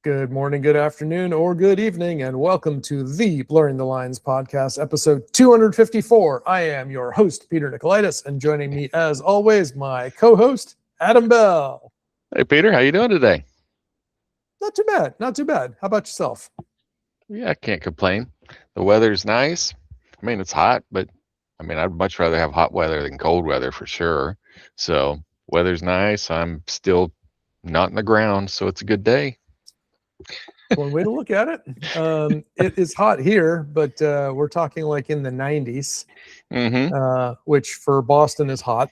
Good morning, good afternoon, or good evening, and welcome to the Blurring the Lines podcast, episode 254. I am your host, Peter Nikolaidis, and joining me, as always, my co-host, Adam Bell. Hey, Peter, how you doing today? Not too bad, not too bad. How about yourself? Yeah, I can't complain. The weather's nice. I mean, it's hot, but I'd much rather have hot weather than cold weather for sure. So, weather's nice. I'm still not in the ground, so it's a good day. One way to look at it. It is hot here, but we're talking like in the 90s, which for Boston is hot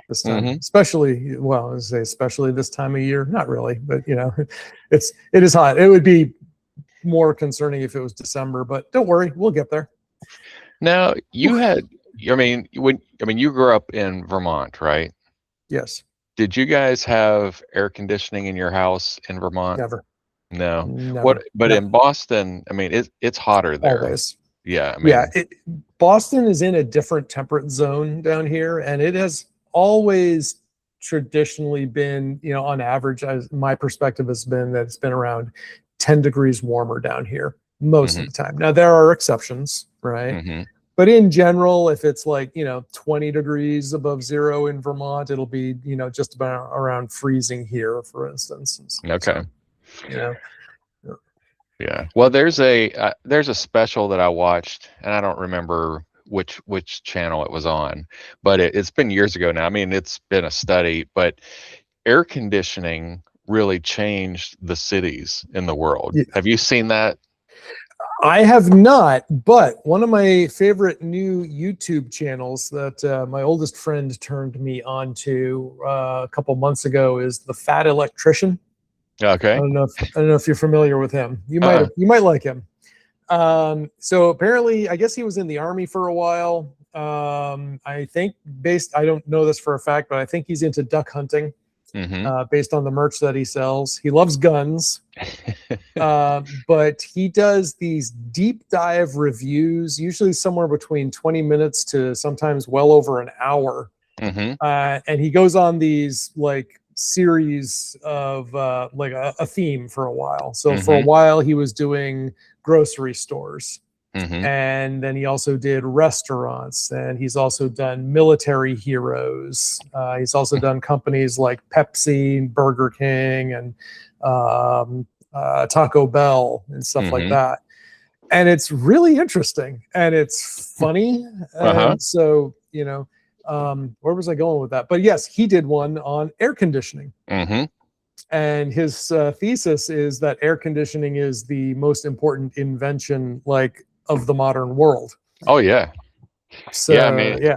this time, especially, well, I would say especially this time of year. Not really, but you know, it is hot. It would be more concerning if it was December, but don't worry, we'll get there. Now, you grew up in Vermont, right? Yes. Did you guys have air conditioning in your house in Vermont? Never. No. Never. But in Boston, it's hotter there. Always. Yeah. Boston is in a different temperate zone down here, and it has always traditionally been, you know, on average, my perspective has been that it's been around 10 degrees warmer down here most of the time. Now, there are exceptions, right? But in general, if it's like, 20 degrees above zero in Vermont, it'll be, just about around freezing here, for instance. Okay. So, yeah. Well, there's a special that I watched, and I don't remember which channel it was on, but it's been years ago now. It's been a study, but air conditioning really changed the cities in the world. Yeah. Have you seen that? I have not, but one of my favorite new YouTube channels that my oldest friend turned me on to a couple months ago is The Fat Electrician. Okay. I don't know if you're familiar with him. You might like him. So apparently, I guess he was in the Army for a while. I think I don't know this for a fact, but I think he's into duck hunting. Based on the merch that he sells. He loves guns, but he does these deep dive reviews, usually somewhere between 20 minutes to sometimes well over an hour. And he goes on these like series of like a theme for a while. So for a while he was doing grocery stores. And then he also did restaurants, and he's also done military heroes. He's also done companies like Pepsi, Burger King, and Taco Bell and stuff like that. And it's really interesting, and it's funny. And so, where was I going with that? But yes, he did one on air conditioning. And his thesis is that air conditioning is the most important invention, like, of the modern world. Oh yeah. So yeah,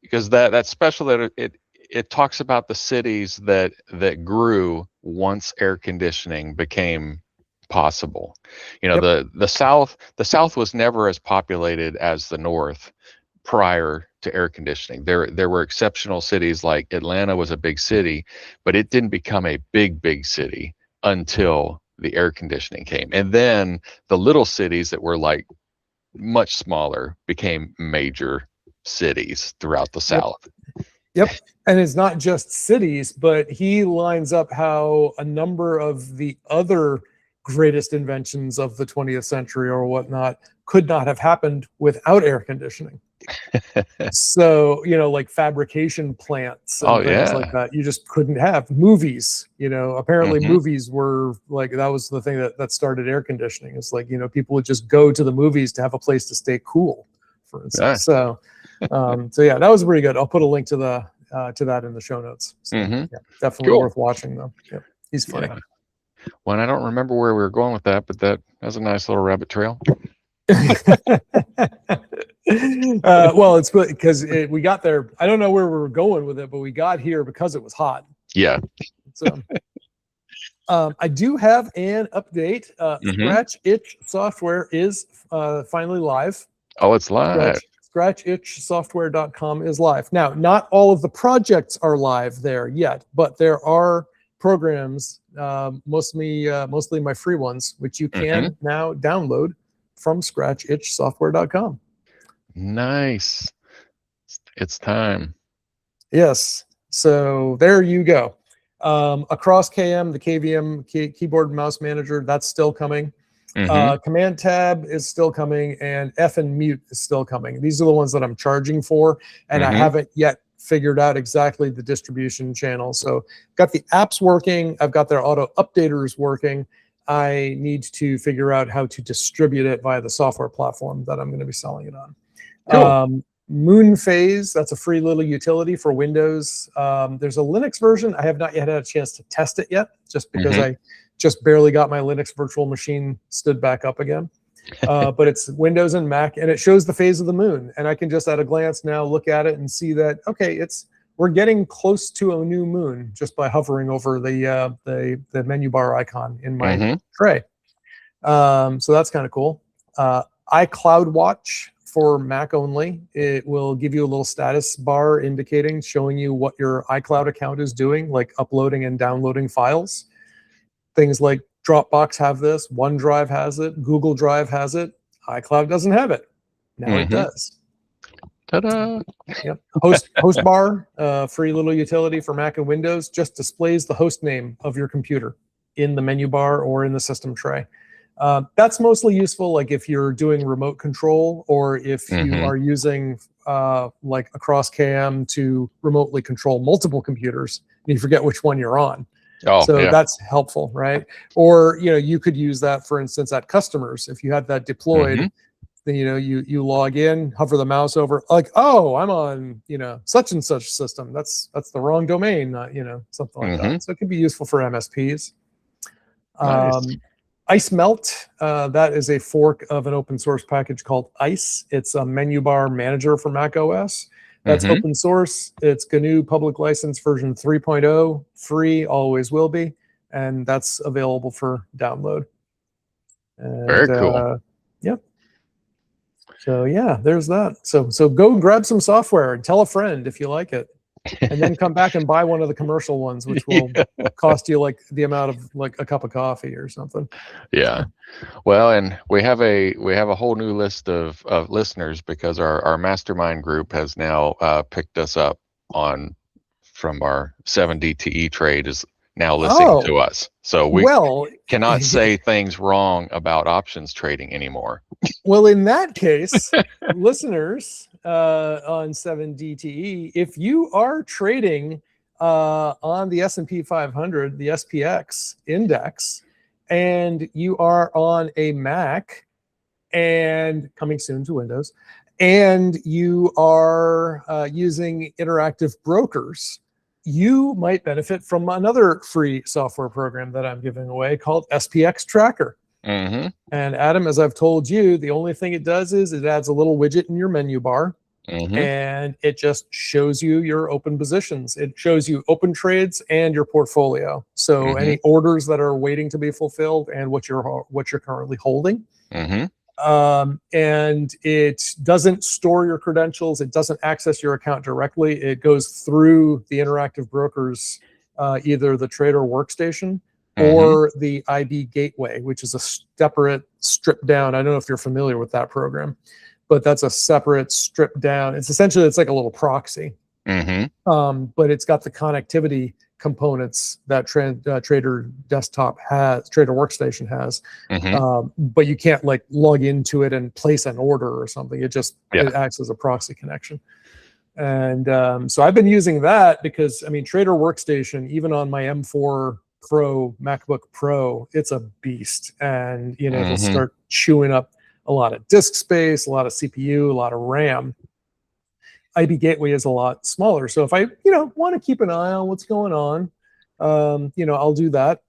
because that special that it talks about the cities that grew once air conditioning became possible. The South was never as populated as the North prior to air conditioning. There were exceptional cities, like Atlanta was a big city, but it didn't become a big city until the air conditioning came. And then the little cities that were like much smaller became major cities throughout the South. Yep. And it's not just cities, but he lines up how a number of the other greatest inventions of the 20th century or whatnot could not have happened without air conditioning. So, like fabrication plants and things like that, you just couldn't have. Movies, apparently movies were like, that was the thing that started air conditioning. It's like, people would just go to the movies to have a place to stay cool, for instance. So yeah, that was pretty good. I'll put a link to that in the show notes. So, yeah, definitely worth watching though. Yeah, he's funny. Yeah. Well, I don't remember where we were going with that, but that was a nice little rabbit trail. Well, it's because we got there. I don't know where we were going with it, but we got here because it was hot. Yeah. So I do have an update. Scratch Itch software is finally live. Oh, it's live. ScratchItchSoftware.com is live. Now, not all of the projects are live there yet, but there are programs, mostly my free ones, which you can now download from ScratchItchSoftware.com. Nice. It's time. Yes. So there you go. Across KM, the KVM keyboard and mouse manager, that's still coming. Command tab is still coming, and F and mute is still coming. These are the ones that I'm charging for, and I haven't yet figured out exactly the distribution channel. So got the apps working. I've got their auto updaters working. I need to figure out how to distribute it via the software platform that I'm going to be selling it on. Cool. Moon Phase, that's a free little utility for Windows. There's a Linux version. I have not yet had a chance to test it yet, just because I just barely got my Linux virtual machine stood back up again. But it's Windows and Mac, and it shows the phase of the moon. And I can just at a glance now look at it and see that, okay, we're getting close to a new moon just by hovering over the menu bar icon in my tray. So that's kind of cool. iCloud Watch for Mac only. It will give you a little status bar indicating, showing you what your iCloud account is doing, like uploading and downloading files. Things like Dropbox have this, OneDrive has it, Google Drive has it. iCloud doesn't have it. Now it does. Ta-da! Yep. Host bar, free little utility for Mac and Windows, just displays the host name of your computer in the menu bar or in the system tray. That's mostly useful, like if you're doing remote control, or if you are using like across KM to remotely control multiple computers and you forget which one you're on. So that's helpful, right? Or you could use that, for instance, at customers. If you had that deployed, then you log in, hover the mouse over, like, oh, I'm on such and such system. That's the wrong domain, something like that. So it could be useful for MSPs. Nice. Ice Melt, that is a fork of an open source package called Ice. It's a menu bar manager for Mac OS. That's open source. It's GNU public license version 3.0, free, always will be, and that's available for download. And, very cool. Yep. So yeah, there's that. So go grab some software and tell a friend if you like it, and then come back and buy one of the commercial ones, which will cost you like the amount of like a cup of coffee or something. Yeah. Well, and we have a whole new list of listeners, because our mastermind group has now picked us up from our 7DTE trade is now listening to us. So we cannot say things wrong about options trading anymore. Well, in that case, listeners on 7DTE, if you are trading on the S&P 500, the SPX index, and you are on a Mac, and coming soon to Windows, and you are using interactive brokers, you might benefit from another free software program that I'm giving away called SPX Tracker. And Adam, as I've told you, the only thing it does is it adds a little widget in your menu bar, and it just shows you your open positions. It shows you open trades and your portfolio. So any orders that are waiting to be fulfilled and what you're currently holding. And it doesn't store your credentials. It doesn't access your account directly. It goes through the interactive brokers, either the trader workstation or the IB gateway, which is a separate stripped down. I don't know if you're familiar with that program, but that's a separate stripped down. It's essentially, it's like a little proxy, but it's got the connectivity components that trader desktop has, trader workstation has, but you can't like log into it and place an order or something. It just it acts as a proxy connection. And so I've been using that because, I mean, trader workstation, even on my M4 Pro MacBook Pro, it's a beast, and it'll start chewing up a lot of disk space, a lot of CPU, a lot of RAM. IB Gateway is a lot smaller, so if I want to keep an eye on what's going on, I'll do that.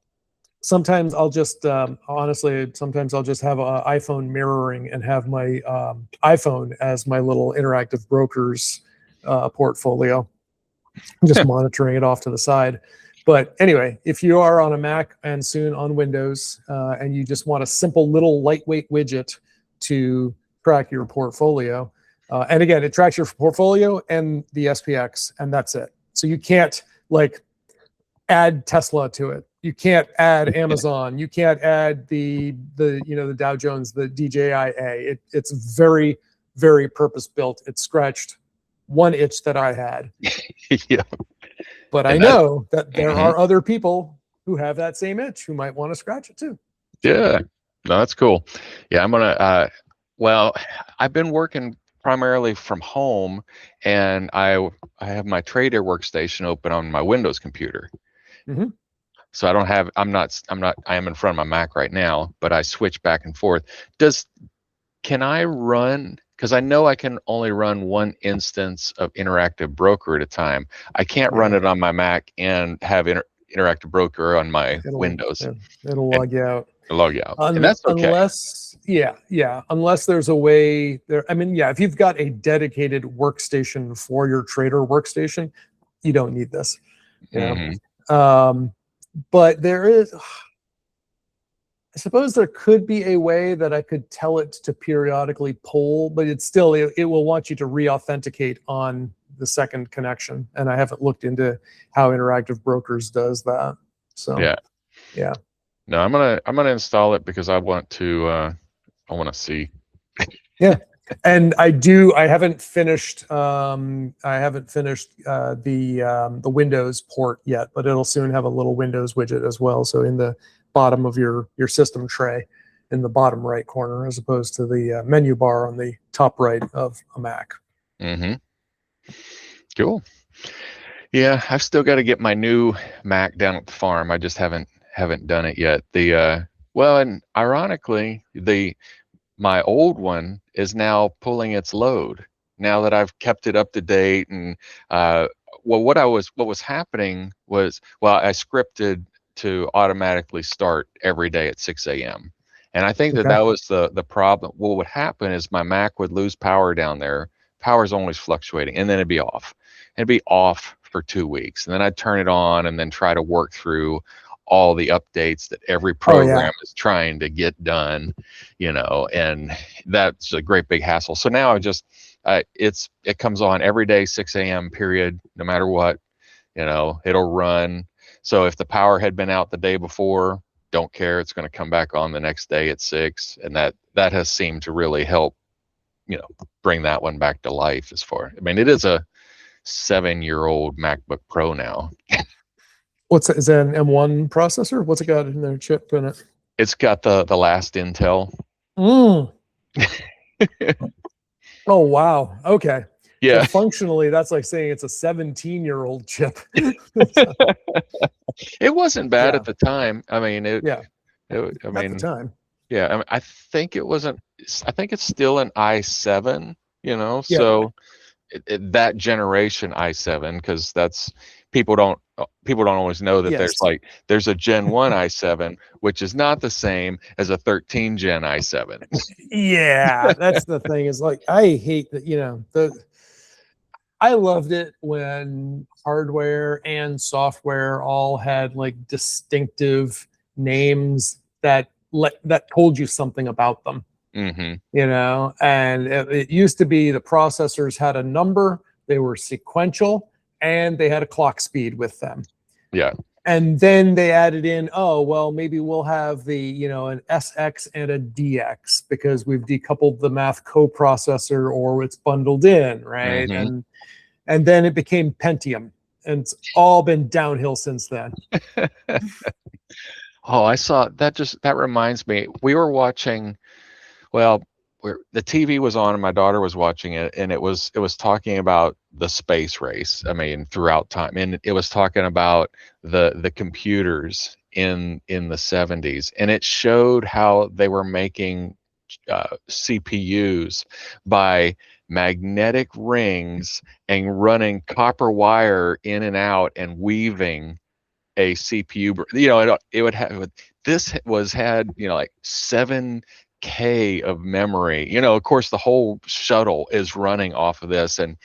Sometimes I'll just honestly, sometimes I'll just have an iPhone mirroring and have my iPhone as my little interactive brokers portfolio, just monitoring it off to the side. But anyway, if you are on a Mac and soon on Windows, and you just want a simple little lightweight widget to track your portfolio, and again, it tracks your portfolio and the SPX, and that's it. So you can't like add Tesla to it. You can't add Amazon. You can't add the Dow Jones, the DJIA. It's very, very purpose built. It scratched one itch that I had. But I And that, know that there mhm, are other people who have that same itch who might want to scratch it too. yeah, no, that's cool. Yeah, I'm gonna. Well, I've been working primarily from home, and I have my Trader workstation open on my Windows computer. Hmm. So I don't have. I'm not. I am in front of my Mac right now, but I switch back and forth. Does Can I run? Because I know I can only run one instance of Interactive Broker at a time. I can't run Yeah, it on my Mac and have Interactive Broker on my it'll Windows it'll and log you out. log you out, and that's okay. Unless, unless there's a way there. I mean, yeah, if you've got a dedicated workstation for your trader workstation, you don't need this, you Hmm. know. But there is, I suppose there could be a way that I could tell it to periodically pull, but it's still, it will want you to re-authenticate on the second connection. And I haven't looked into how Interactive Brokers does that. So, Yeah. yeah. No, I'm gonna install it because I want to see. Yeah. And I haven't finished the Windows port yet, but it'll soon have a little Windows widget as well. So in the bottom of your system tray, in the bottom right corner, as opposed to the menu bar on the top right of a Mac. Hmm. Cool. Yeah, I've still got to get my new Mac down at the farm. I just haven't done it yet. Well, and ironically, the my old one is now pulling its load now that I've kept it up to date. And well, what was happening was, well, I scripted to automatically start every day at 6 a.m. And I think that Okay. that was the problem. What would happen is my Mac would lose power down there. Power's always fluctuating, and then it'd be off. It'd be off for 2 weeks, and then I'd turn it on and then try to work through all the updates that every Oh yeah. program is trying to get done, and that's a great big hassle. So now it comes on every day, 6 a.m. period, no matter what, it'll run. So if the power had been out the day before, don't care, it's going to come back on the next day at 6, and that has seemed to really help, bring that one back to life. I mean, it is a 7-year-old MacBook Pro now. Is that an M1 processor? What's it got in there? Chip in it? It's got the last Intel. Mm. Oh wow. Okay. So Yeah. functionally, that's like saying it's a 17-year-old chip. It wasn't bad Yeah. at the time. I mean, Yeah. I At the mean, time. yeah, I mean, I think it wasn't, I think it's still an i7, Yeah. so that generation i7, because people don't always know that Yes. there's a Gen 1 i7, which is not the same as a 13 Gen i7. Yeah. That's the thing, is like, I hate that, I loved it when hardware and software all had like distinctive names that told you something about them. Hmm. And it used to be the processors had a number, they were sequential, and they had a clock speed with them. Yeah. And then they added in, oh, well, maybe we'll have an SX and a DX because we've decoupled the math coprocessor, or it's bundled in, right? Hmm. And then it became Pentium, and it's all been downhill since then. Oh, I saw that. That reminds me, we were watching, well, the TV was on and my daughter was watching it, and it was talking about the space race. I mean, throughout time, and it was talking about the computers in the 70s, and it showed how they were making CPUs by magnetic rings and running copper wire in and out and weaving a CPU. It would have, this was had, like 7K of memory. Of course, the whole shuttle is running off of this, and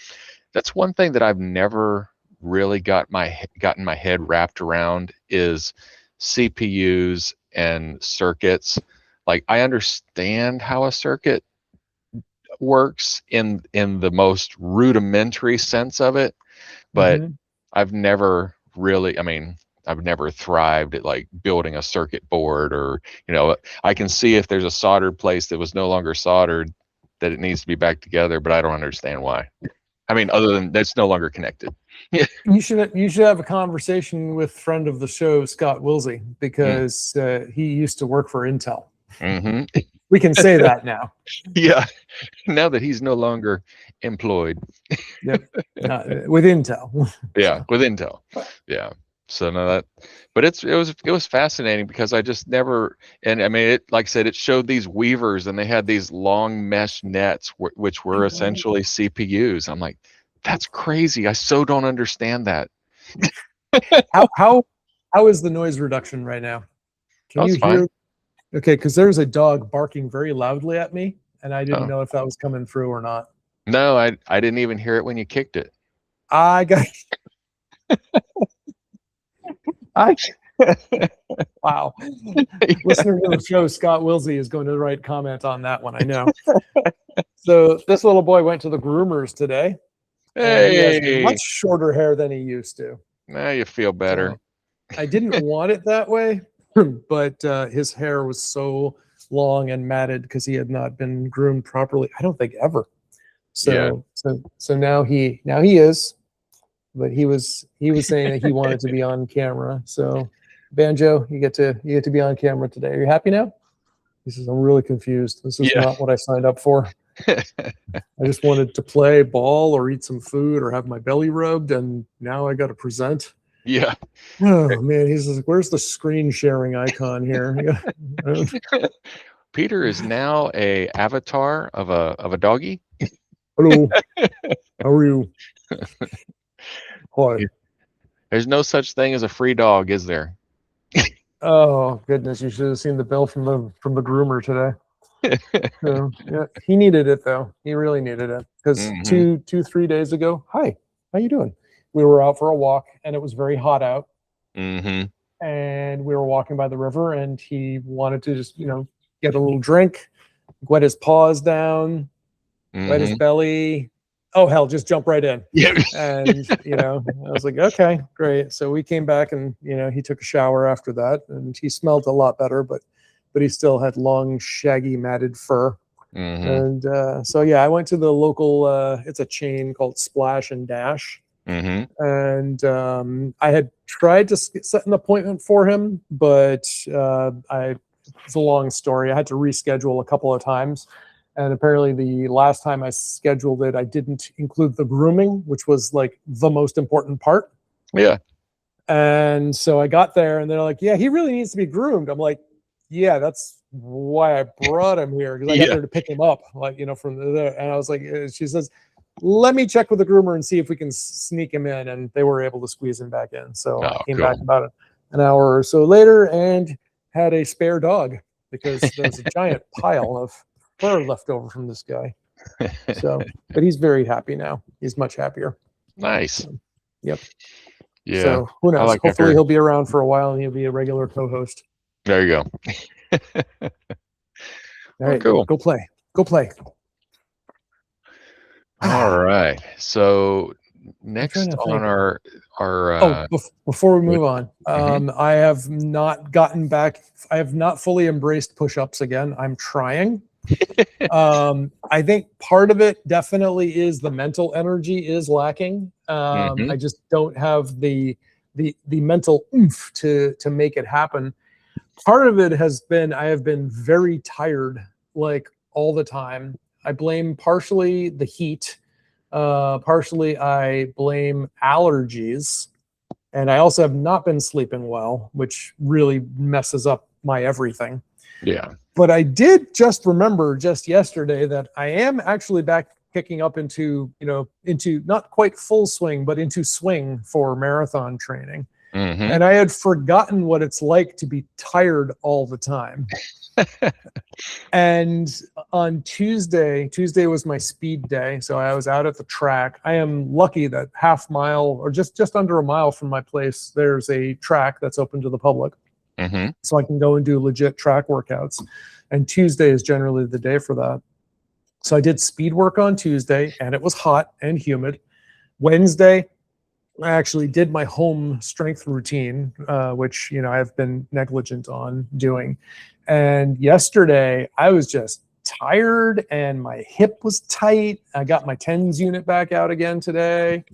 that's one thing that I've never really gotten my head wrapped around is CPUs and circuits. Like, I understand how a circuit works in the most rudimentary sense of it, but Mm-hmm. I've never really, I mean, I've never thrived at like building a circuit board, or, I can see if there's a soldered place that was no longer soldered, that it needs to be back together, but I don't understand why. I mean, other than that's no longer connected. You should have a conversation with friend of the show, Scott Wilsey, because he used to work for Intel. Mm-hmm. We can say that now. Yeah, now that he's no longer employed. Yep, with Intel. Yeah, with Intel. Yeah. So no, that, but it was fascinating because I just never, and I mean, it, like I said, it showed these weavers and they had these long mesh nets which were essentially CPUs. I'm like, that's crazy. I so don't understand that. How is the noise reduction right now? Can you hear? Fine. Okay, because there's a dog barking very loudly at me, and I didn't know if that was coming through or not. No, I didn't even hear it when you kicked it. I got. Wow. Listener to the show, Scott Wilsey is going to write comment on that one. I know. So this little boy went to the groomers today. Hey, and he has much shorter hair than he used to. Now you feel better. So I didn't want it that way, but his hair was so long and matted because he had not been groomed properly. I don't think ever. So now he is. But he was saying that he wanted to be on camera. So Banjo, you get to be on camera today. Are you happy now? He says, I'm really confused. This is not what I signed up for. I just wanted to play ball or eat some food or have my belly rubbed, and now I got to present. Yeah. Oh man, he's like, where's the screen sharing icon here? Peter is now a avatar of a doggy. Hello. How are you? Hi. There's no such thing as a free dog, is there? Oh goodness, you should have seen the bill from the groomer today. So, yeah, he needed it though. He really needed it because 3 days ago, hi, how you doing? We were out for a walk and it was very hot out. And we were walking by the river and he wanted to just, get a little drink, wet his paws down, wet his belly. Oh hell, just jump right in. And I was like, okay, great. So we came back and he took a shower after that and he smelled a lot better, but he still had long, shaggy, matted fur. And so yeah, I went to the local it's a chain called Splash and Dash. And I had tried to set an appointment for him, but it's a long story. I had to reschedule a couple of times. And apparently the last time I scheduled it, I didn't include the grooming, which was like the most important part. Yeah. And so I got there and they're like, yeah, he really needs to be groomed. I'm like, yeah, that's why I brought him here. Because I got there to pick him up, from there. And I was like, she says, let me check with the groomer and see if we can sneak him in. And they were able to squeeze him back in. So I came back about an hour or so later and had a spare dog because there's a giant pile of fur left over from this guy. So, but he's very happy now. He's much happier. Nice. So, yep. Yeah. So who knows? Hopefully he'll be around for a while and he'll be a regular co-host. There you go. All right. Cool. Go play. Go play. All right. So next on our before we move on, I have not gotten back. I have not fully embraced push-ups again. I'm trying. I think part of it definitely is the mental energy is lacking. I just don't have the mental oomph to make it happen. Part of it has been I have been very tired, like all the time. I blame partially the heat. Partially I blame allergies. And I also have not been sleeping well, which really messes up my everything. Yeah. But I did just remember just yesterday that I am actually back kicking up into not quite full swing, but into swing for marathon training. And I had forgotten what it's like to be tired all the time. And on Tuesday was my speed day. So I was out at the track. I am lucky that half mile or just under a mile from my place, there's a track that's open to the public. So I can go and do legit track workouts. And Tuesday is generally the day for that. So I did speed work on Tuesday and it was hot and humid. Wednesday, I actually did my home strength routine, which, I've been negligent on doing. And yesterday I was just tired and my hip was tight. I got my tens unit back out again today.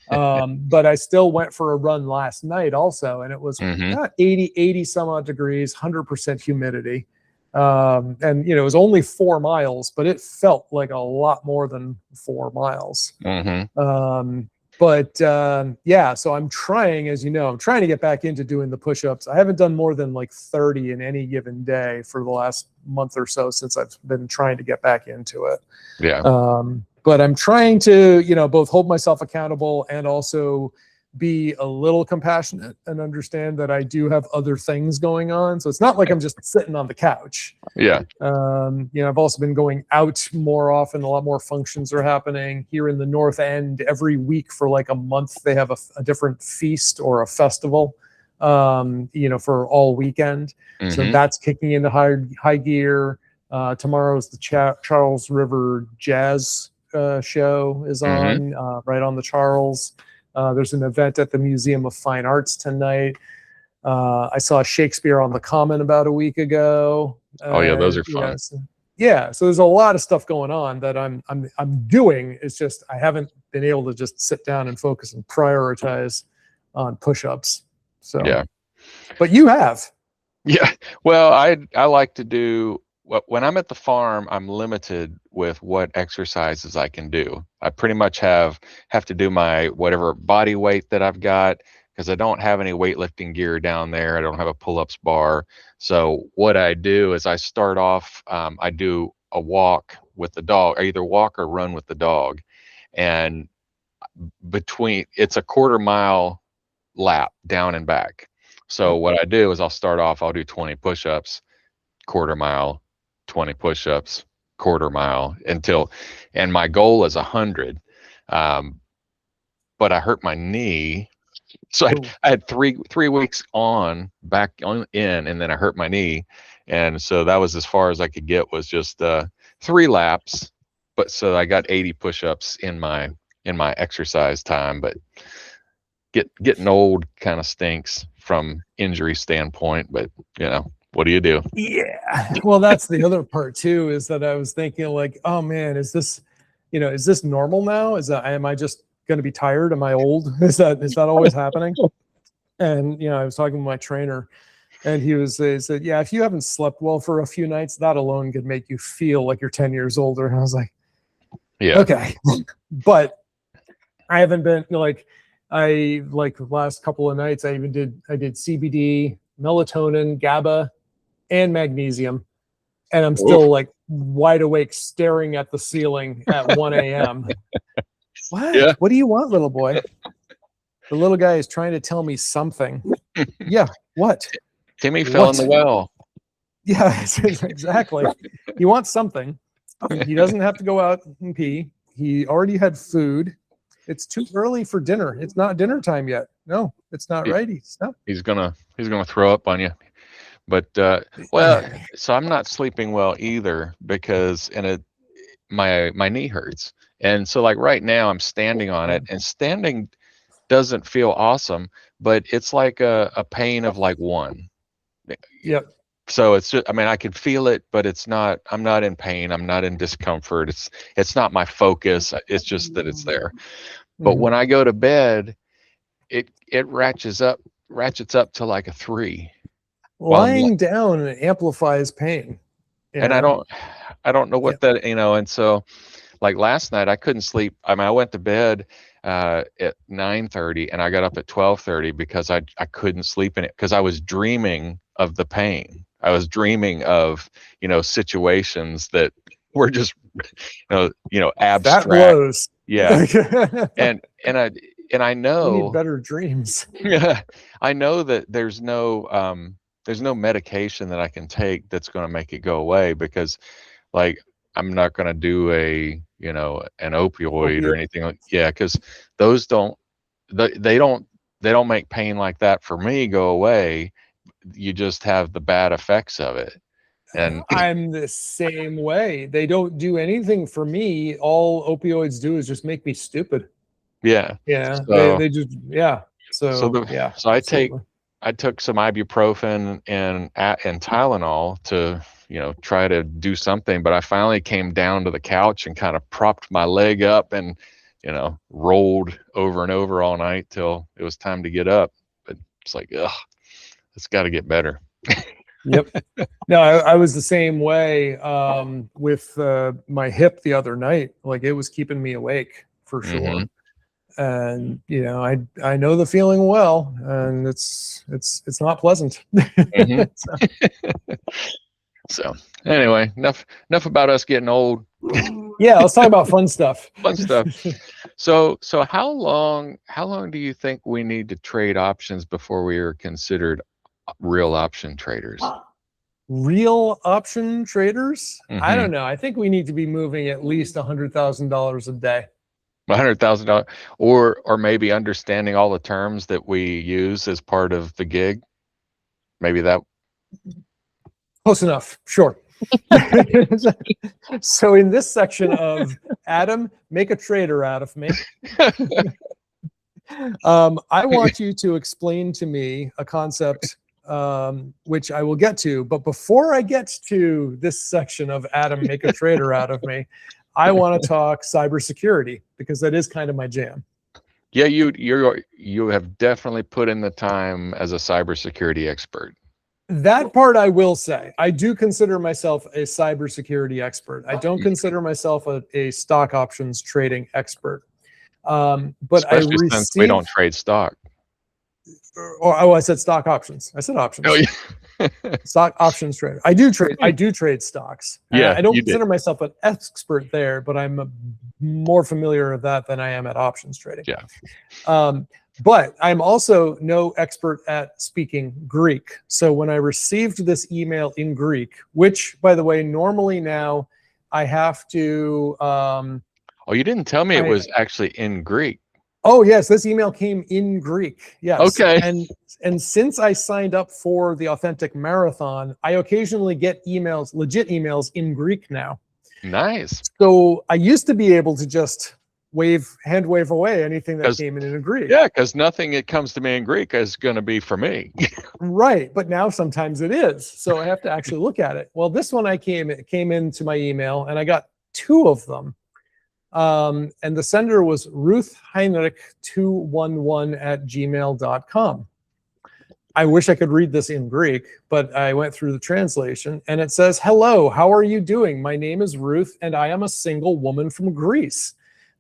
But I still went for a run last night also, and it was 80 some odd degrees, 100% humidity. And it was only 4 miles, but it felt like a lot more than 4 miles. Yeah, so I'm trying, as you know, I'm trying to get back into doing the push-ups. I haven't done more than like 30 in any given day for the last month or so since I've been trying to get back into it. Yeah. But I'm trying to, both hold myself accountable and also be a little compassionate and understand that I do have other things going on. So it's not like I'm just sitting on the couch. Yeah. I've also been going out more often. A lot more functions are happening here in the North End. Every week for like a month, they have a different feast or a festival, for all weekend. So that's kicking into high gear. Tomorrow's the Charles River Jazz show is on, right on the Charles. There's an event at the Museum of Fine Arts tonight. I saw Shakespeare on the Common about a week ago. Oh yeah, those are fun. So there's a lot of stuff going on that I'm doing. It's just I haven't been able to just sit down and focus and prioritize on push-ups. So yeah, but you have. Yeah, well, I like to do when I'm at the farm. I'm limited with what exercises I can do. I pretty much have to do my whatever body weight that I've got, because I don't have any weightlifting gear down there. I don't have a pull-ups bar. So what I do is I start off, I do a walk with the dog. I either walk or run with the dog, and it's a 1/4 mile lap down and back. So what I do is I'll start off, I'll do 20 push-ups, 1/4 mile, 20 push-ups, 1/4 mile and my goal is 100. But I hurt my knee. So I had three weeks back in, and then I hurt my knee. And so that was as far as I could get, was just 3 laps. But so I got 80 push-ups in my exercise time. But getting old kind of stinks from injury standpoint, but what do you do? Yeah. Well, that's the other part too, is that I was thinking like, oh man, is this normal now? Am I just going to be tired? Am I old? Is that always happening? And, I was talking with my trainer, and he said, yeah, if you haven't slept well for a few nights, that alone could make you feel like you're 10 years older. And I was like, yeah, okay. But I haven't been the last couple of nights, I did CBD, melatonin, GABA, and magnesium. And I'm still like wide awake staring at the ceiling at 1 a.m. What? Yeah. What do you want, little boy? The little guy is trying to tell me something. Yeah. What? Timmy fell in the well. Yeah, exactly. He wants something. He doesn't have to go out and pee. He already had food. It's too early for dinner. It's not dinner time yet. No, it's not ready. Stop. He's gonna throw up on you. But so I'm not sleeping well either, because my knee hurts. And so like right now I'm standing on it, and standing doesn't feel awesome, but it's like a pain of like 1. Yep. So it's just, I can feel it, but I'm not in pain. I'm not in discomfort. It's not my focus. It's just that it's there. But when I go to bed, it ratchets up to like a 3. Lying down amplifies pain. And I don't know what that, and so like last night I couldn't sleep. I went to bed at 9:30 and I got up at 12:30 because I couldn't sleep in it, because I was dreaming of the pain. I was dreaming of, situations that were just, abstract. That blows. Yeah. and I know you need better dreams. Yeah. I know that there's no medication that I can take that's going to make it go away, because like I'm not going to do an opioid or anything because those they don't make pain like that for me go away. You just have the bad effects of it. And I'm the same way. They don't do anything for me. All opioids do is just make me stupid. Yeah. Yeah. So, they just, yeah. So I I took some ibuprofen and Tylenol to, try to do something, but I finally came down to the couch and kind of propped my leg up and, rolled over and over all night till it was time to get up. But it's like, ugh, it's got to get better. Yep. No, I was the same way with my hip the other night. Like, it was keeping me awake for sure. And I know the feeling well, and it's not pleasant. So anyway, enough about us getting old. Yeah, let's talk about fun stuff. Fun stuff. So how long do you think we need to trade options before we are considered real option traders? Real option traders? I Mhm. don't know. I think we need to be moving at least $100,000 a day. $100,000, or maybe understanding all the terms that we use as part of the gig. Maybe that. Close enough. Sure. So in this section of Adam, make a trader out of me. I want you to explain to me a concept which I will get to. But before I get to this section of Adam, make a trader out of me, I want to talk cybersecurity, because that is kind of my jam. Yeah, you have definitely put in the time as a cybersecurity expert. That part I will say. I do consider myself a cybersecurity expert. I don't consider myself a stock options trading expert. But especially since we don't trade stock. I said stock options. I said options. Oh, yeah. Stock options trader. I do trade stocks. Yeah, I don't consider myself an expert there, but I'm more familiar with that than I am at options trading. Yeah. But I'm also no expert at speaking Greek. So when I received this email in Greek, which, by the way, normally now I have to. Oh, you didn't tell me it was actually in Greek. Oh, yes, this email came in Greek. Yes. Okay. And since I signed up for the Authentic Marathon, I occasionally get emails, legit emails in Greek now. Nice. So I used to be able to just hand wave away anything that came in Greek. Yeah, because nothing that comes to me in Greek is going to be for me. Right. But now sometimes it is. So I have to actually look at it. Well, this one it came into my email, and I got 2 of them. And the sender was ruthheinrich211@gmail.com. I wish I could read this in Greek, but I went through the translation, and it says, "Hello, how are you doing? My name is Ruth, and I am a single woman from Greece.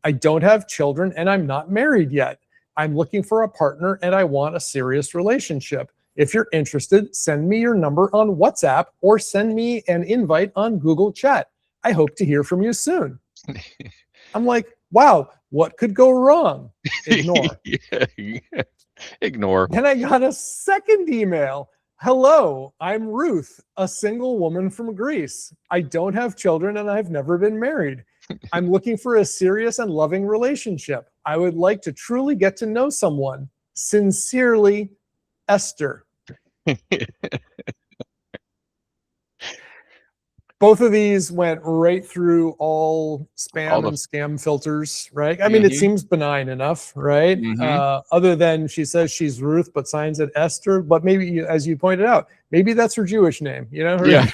I don't have children, and I'm not married yet. I'm looking for a partner, and I want a serious relationship. If you're interested, send me your number on WhatsApp or send me an invite on Google Chat. I hope to hear from you soon." I'm like, wow, what could go wrong? Ignore. Ignore. Then I got a second email. "Hello, I'm Ruth, a single woman from Greece. I don't have children and I've never been married. I'm looking for a serious and loving relationship. I would like to truly get to know someone. Sincerely, Esther." Both of these went right through all spam and scam filters, right? I mean, it seems benign enough, right? Other than she says she's Ruth, but signs it Esther. But maybe, as you pointed out, maybe that's her Jewish name, Yeah.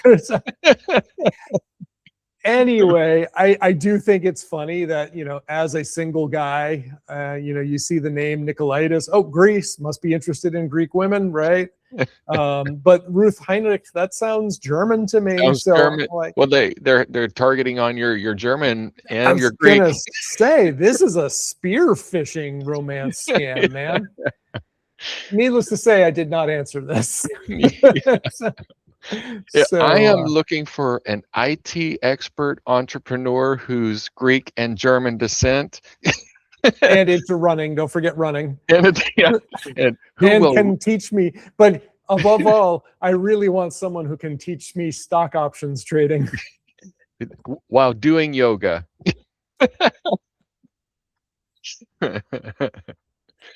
Anyway, I do think it's funny that, as a single guy, you see the name Nikolaidis. Oh, Greece, must be interested in Greek women, right? But Ruth Heinrich, that sounds German to me. Sounds so German. like, well, they're targeting on your German and your Greek. I Greek. was gonna say, this is a spear phishing romance scam, man. Needless to say, I did not answer this. So, I am looking for an IT expert entrepreneur who's Greek and German descent. And into running. Don't forget running. And can teach me. But above all, I really want someone who can teach me stock options trading while doing yoga.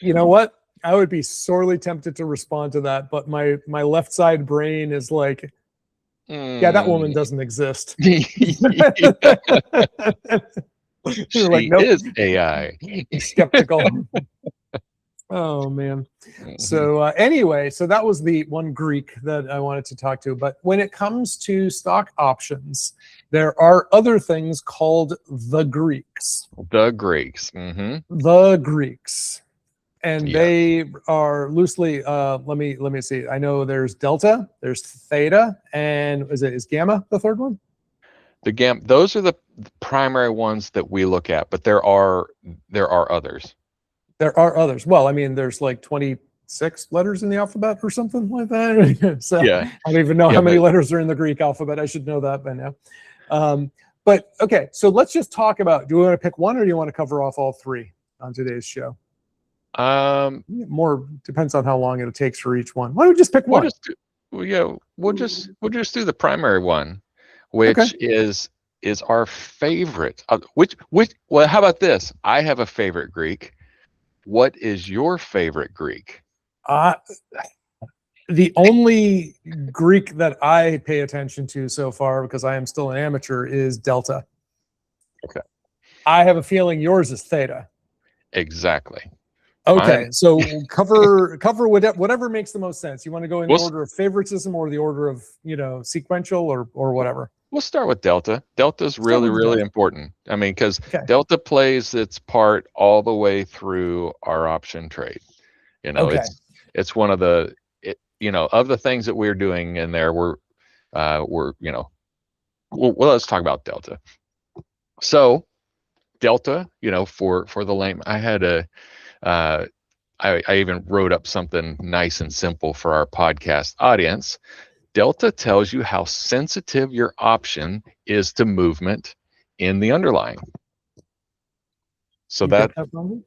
You know what? I would be sorely tempted to respond to that, but my left side brain is like, yeah, that woman doesn't exist. She like, nope. is AI. Skeptical. Oh man. Mhm. So anyway, so that was the one Greek that I wanted to talk to. But when it comes to stock options, there are other things called the Greeks. The Greeks. Hmm. The Greeks. And Yeah. they are loosely let me see. I know there's delta, there's theta, and is gamma the third one? Those are the primary ones that we look at, but there are others. There are others. Well, I mean, there's like 26 letters in the alphabet or something like that. So Yeah. I don't even know Yeah, how many but letters are in the Greek alphabet. I should know that by now. But okay, so let's just talk about, do you want to pick one or do you want to cover off all three on today's show? More depends on how long it takes for each one. Why don't we just pick we'll one? just do, well, yeah, we'll just do the primary one, Okay. which is our favorite. Well, how about this? I have a favorite Greek. What is your favorite Greek? Uh, the only Greek that I pay attention to so far, because I am still an amateur, is delta. Okay. I have a feeling yours is theta. Exactly. Okay, Mine. so cover whatever makes the most sense. You want to go in the We'll order of favoritism or the order of sequential or whatever. we'll start with delta. Delta is really, with really delta. important. I mean, because Okay. delta plays its part all the way through our option trade. Okay. It's one of the of the things that we're doing in there. We're well, let's talk about delta. So delta, for the lame, I had I even wrote up something nice and simple for our podcast audience. Delta tells you how sensitive your option is to movement in the underlying. So You get that from me?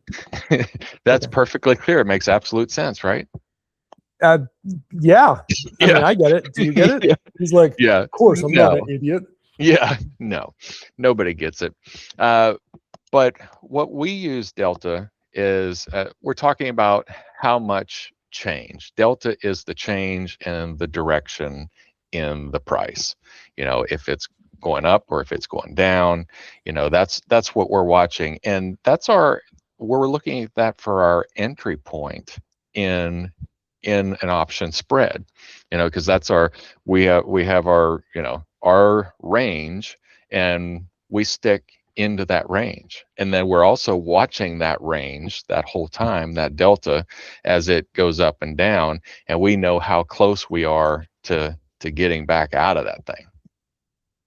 that's Okay. perfectly clear. It makes absolute sense, right? Yeah. I Yeah. mean, I get it. Do you get it? Yeah. He's like, Yeah. of course, I'm not No. an idiot. Yeah. No. Nobody gets it. But what we use delta is we're talking about how much change. Delta is the change in the direction in the price. If it's going up or if it's going down, that's what we're watching. And we're looking at that for our entry point in an option spread, because that's we have our range, and we stick into that range, and then we're also watching that range that whole time, that delta, as it goes up and down, and we know how close we are to getting back out of that thing.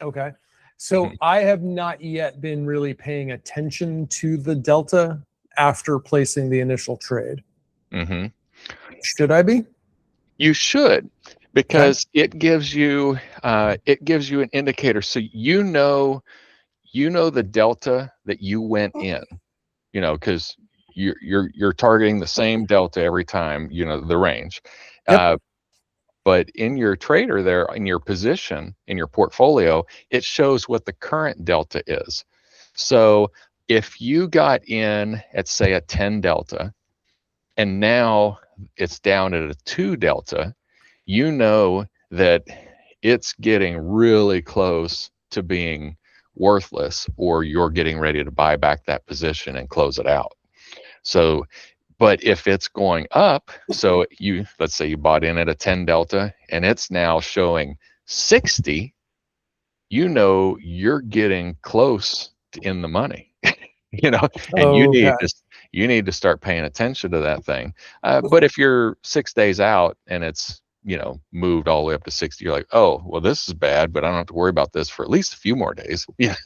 Okay. So I have not yet been really paying attention to the delta after placing the initial trade. Mm-hmm. Should I be? You should, because it gives you an indicator, so the delta that you went in, because you're targeting the same delta every time, the range. Yep. But in your trader there, in your position, in your portfolio, it shows what the current delta is. So if you got in at, say, a 10 delta, and now it's down at a 2 delta, you know that it's getting really close to being worthless, or you're getting ready to buy back that position and close it out. So, but if it's going up, so let's say you bought in at a 10 delta and it's now showing 60, you're getting close to in the money, and Okay. you need to start paying attention to that thing. But if you're 6 days out and it's moved all the way up to 60, you're like, oh, well, this is bad, but I don't have to worry about this for at least a few more days. Yeah.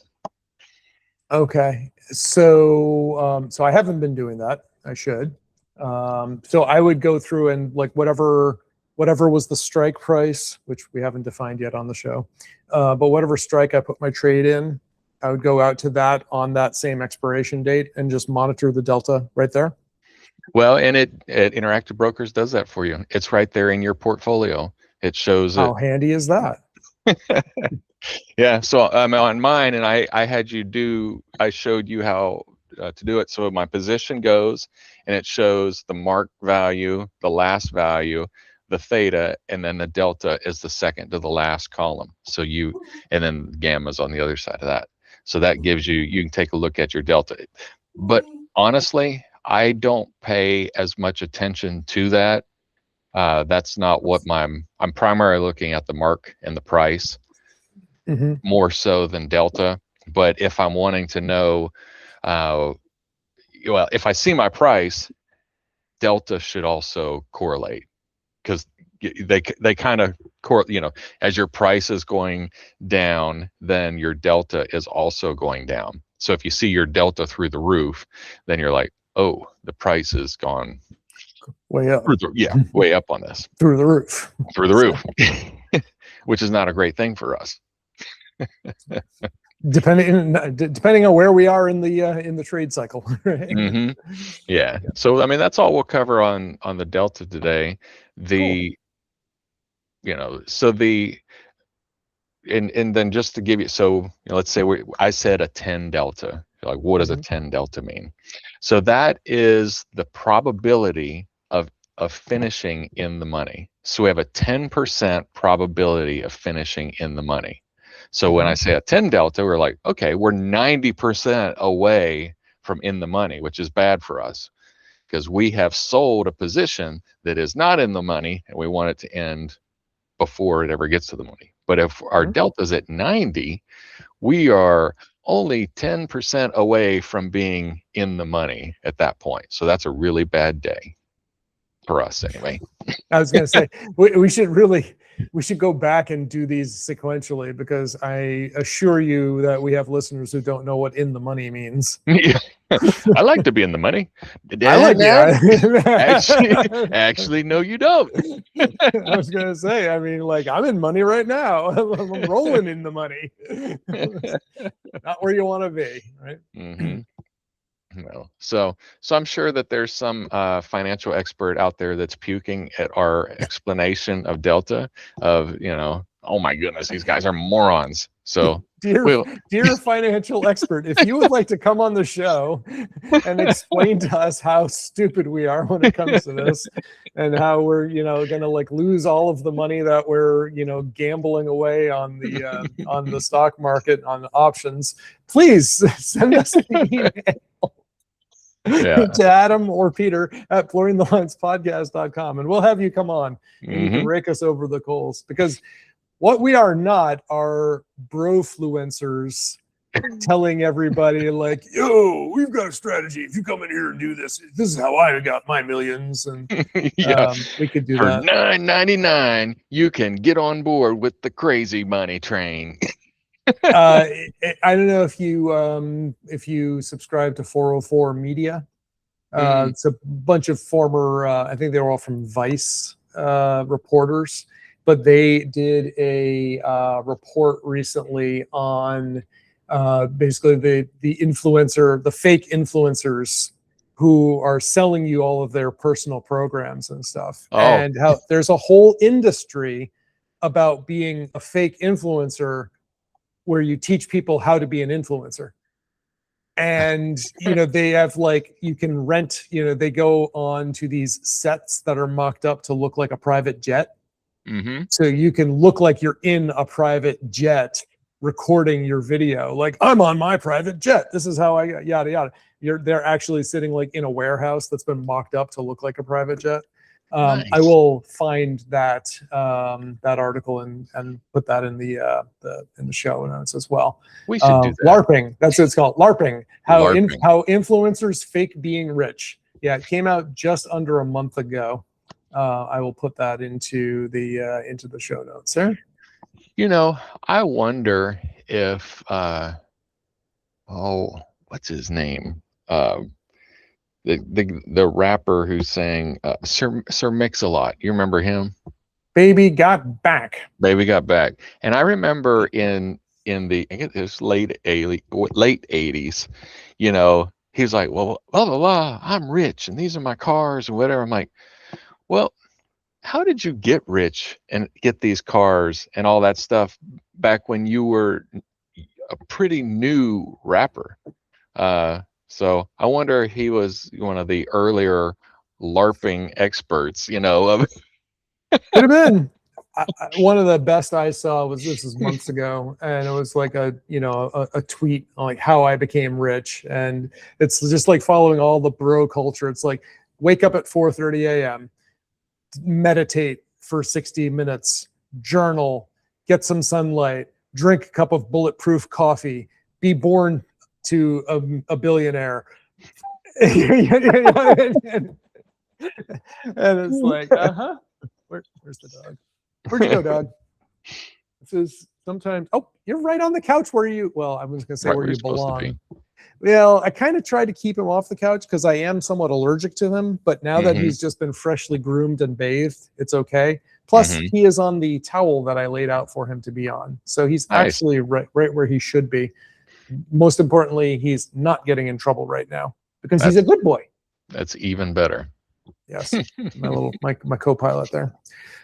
Okay. So so I haven't been doing that. I should. So I would go through and like whatever was the strike price, which we haven't defined yet on the show, but whatever strike I put my trade in, I would go out to that on that same expiration date and just monitor the delta right there. Well, and it Interactive Brokers does that for you. It's right there in your portfolio. It shows it. How handy is that? Yeah. So I'm on mine, and I showed you how to do it. So my position goes, and it shows the mark value, the last value, the theta, and then the delta is the second to the last column. So and then gamma's on the other side of that. So that gives you can take a look at your delta. But honestly, I don't pay as much attention to that. That's not what I'm primarily looking at the mark and the price more so than delta. But if I'm wanting to know, well, if I see my price, delta should also correlate, because they kind of as your price is going down, then your delta is also going down. So if you see your delta through the roof, then you're like, oh, the price has gone way up. Way up on this. Through the roof. Through the roof. Which is not a great thing for us. Depending on where we are in the trade cycle. Right? Yeah. So I mean, that's all we'll cover on the delta today. And then just to give you, so let's say I said a 10 delta. Like, what does a 10 delta mean? So that is the probability of finishing in the money. So we have a 10% probability of finishing in the money. So when I say a 10 delta, we're like, okay, we're 90% away from in the money, which is bad for us because we have sold a position that is not in the money and we want it to end before it ever gets to the money. But if our delta is at 90, we are only 10% away from being in the money at that point. So that's a really bad day for us anyway. I was going to say, we should go back and do these sequentially, because I assure you that we have listeners who don't know what in the money means. Yeah. I like to be in the money. I like that. Actually, no, you don't. I was going to say, I mean, like, I'm in money right now. I'm rolling in the money. Not where you want to be, right? Well, so I'm sure that there's some financial expert out there that's puking at our explanation of delta, of, oh my goodness, these guys are morons. So dear financial expert, if you would like to come on the show and explain to us how stupid we are when it comes to this, and how we're gonna like lose all of the money that we're gambling away on the stock market on options, please send us an email. To Adam or Peter at blurringthelinespodcast.com, and we'll have you come on and you can rake us over the coals, because what we are not are brofluencers telling everybody like, yo, we've got a strategy. If you come in here and do this, this is how I got my millions. And we could do that. For $9.99, you can get on board with the crazy money train. I don't know if you subscribe to 404 Media. It's a bunch of former, I think they were all from Vice reporters, but they did a report recently on basically the fake influencers who are selling you all of their personal programs and stuff, and how there's a whole industry about being a fake influencer, where you teach people how to be an influencer. And, they have you can rent, they go on to these sets that are mocked up to look like a private jet. So you can look like you're in a private jet recording your video. Like, I'm on my private jet. This is how I got yada, yada. They're actually sitting like in a warehouse that's been mocked up to look like a private jet. Nice. I will find that article and put that in the show notes as well. We should do that. LARPing, that's what it's called. LARPing. How influencers fake being rich. Yeah, it came out just under a month ago. I will put that into the show notes. Sir? I wonder if what's his name? The rapper who's saying Sir Mix-a-Lot. You remember him? Baby Got Back. Baby Got Back. And I remember in the, I guess it was late 80s, he was like, well, blah, blah, blah, I'm rich and these are my cars and whatever. I'm like, well, how did you get rich and get these cars and all that stuff back when you were a pretty new rapper? So I wonder if he was one of the earlier LARPing experts, Could have been. one of the best I saw was, this was months ago, and it was like a tweet on like how I became rich, and it's just like following all the bro culture. It's like wake up at 4:30 a.m., meditate for 60 minutes, journal, get some sunlight, drink a cup of bulletproof coffee, be born to a billionaire. And it's like, where's the dog? Where'd you go, dog? This is sometimes, oh, you're right on the couch where you, well, I was going to say where you belong. Well, I kind of tried to keep him off the couch because I am somewhat allergic to him, but now that he's just been freshly groomed and bathed, it's okay. Plus, he is on the towel that I laid out for him to be on. So he's actually right where he should be. Most importantly, he's not getting in trouble right now because he's a good boy. That's even better. Yes, my co-pilot there.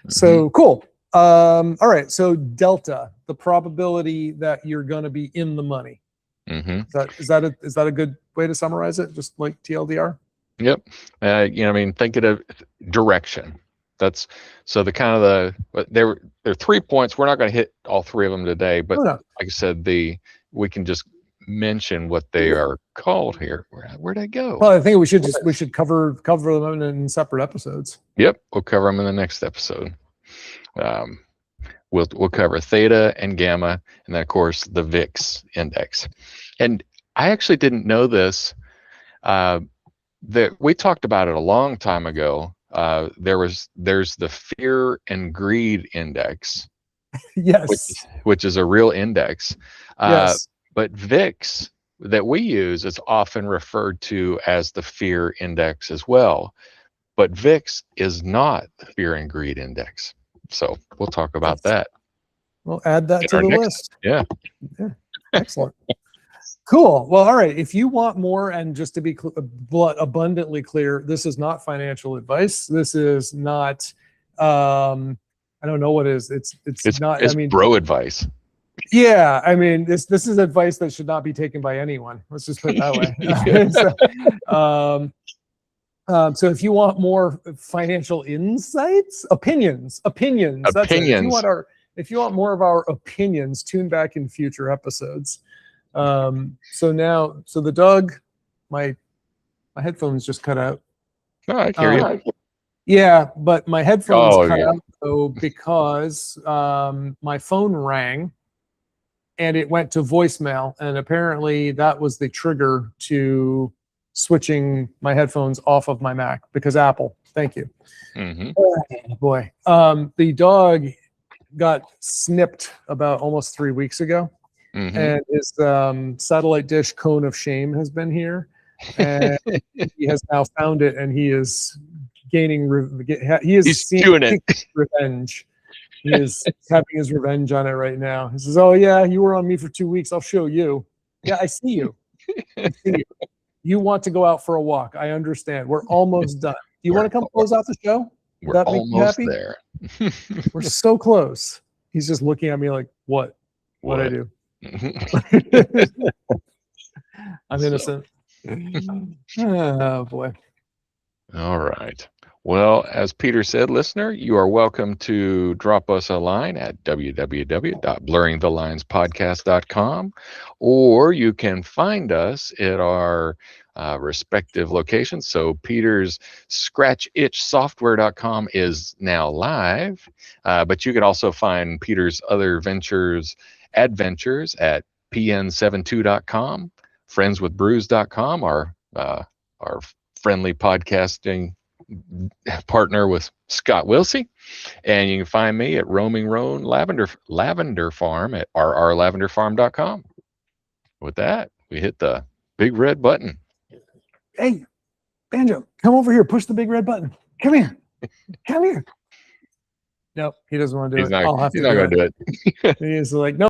So cool. All right. So Delta, the probability that you're going to be in the money. Is that a good way to summarize it? Just like TLDR. Yep. Thinking of direction. That's so the kind of there are 3 points. We're not going to hit all 3 of them today, but like I said, we can just mention what they are called here. Where'd I go? Well, I think we should cover them in separate episodes. Yep, we'll cover them in the next episode. We'll cover theta and gamma, and then of course the VIX index. And I actually didn't know this. That we talked about it a long time ago. There's the fear and greed index. Yes. Which is a real index. Yes. But VIX that we use is often referred to as the fear index as well. But VIX is not the fear and greed index. So we'll talk about that. We'll add that to the list. Yeah. Excellent. Cool. Well, all right. If you want more, and just to be abundantly clear, this is not financial advice. This is not, I don't know what it is. It's not, it's bro advice. Yeah. I mean, this is advice that should not be taken by anyone. Let's just put it that way. So if you want more financial insights, opinions. That's it. If you want more of our opinions, tune back in future episodes. So the dog, my headphones just cut out. No, I hear you. Yeah, but my headphones cut out though because my phone rang and it went to voicemail, and apparently that was the trigger to switching my headphones off of my Mac because Apple. Thank you. Oh, boy. The dog got snipped about almost 3 weeks ago. And his satellite dish cone of shame has been here, and he has now found it, and he is gaining. He's doing it. Revenge. He is having his revenge on it right now. He says, "Oh yeah, you were on me for 2 weeks. I'll show you." Yeah, I see you. You want to go out for a walk? I understand. We're almost done. Do you want to come close out the show? We're almost there. We're so close. He's just looking at me like, "What? What I do?" I'm innocent. Oh boy. All right. Well, as Peter said, listener, you are welcome to drop us a line at www.blurringthelinespodcast.com, or you can find us at our respective locations. So Peter's scratchitchsoftware.com is now live, but you can also find Peter's other adventures at pn72.com, friendswithbrews.com, our friendly podcasting partner with Scott Wilsey, and you can find me at Roaming Roan Lavender Farm at rrlavenderfarm.com. With that, we hit the big red button. Hey, Banjo, come over here. Push the big red button. Come here. Come here. Nope, he doesn't want to do it. He's not going to do it. He's like, no.